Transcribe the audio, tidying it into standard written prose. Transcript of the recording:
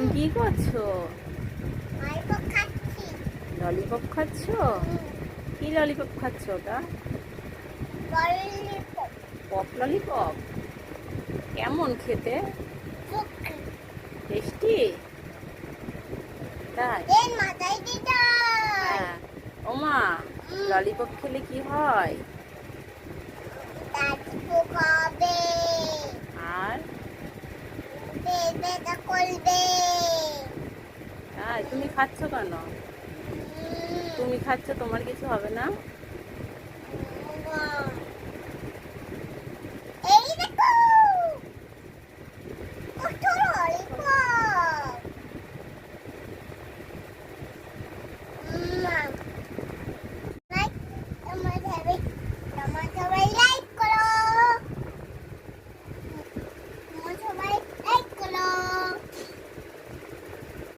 তুমি কি করছো? ললিপপ খাচ্ছি। ললিপপ খাচ্ছ? কি ললিপপ খাচ্ছ ওটা? ললিপপ। Pop lollipop? কেমন খেতে? টেস্টি? তাই? এর মাথায় দিতে হয়। হ্যাঁ। ওমা, ললিপপ খেলে কি হয়? দাঁত পোকাবে। আর পেট ব্যথা করবে। তাই তুমি খাচ্ছ কেন? তুমি খাচ্ছ, তোমার কিছু হবে না? উম,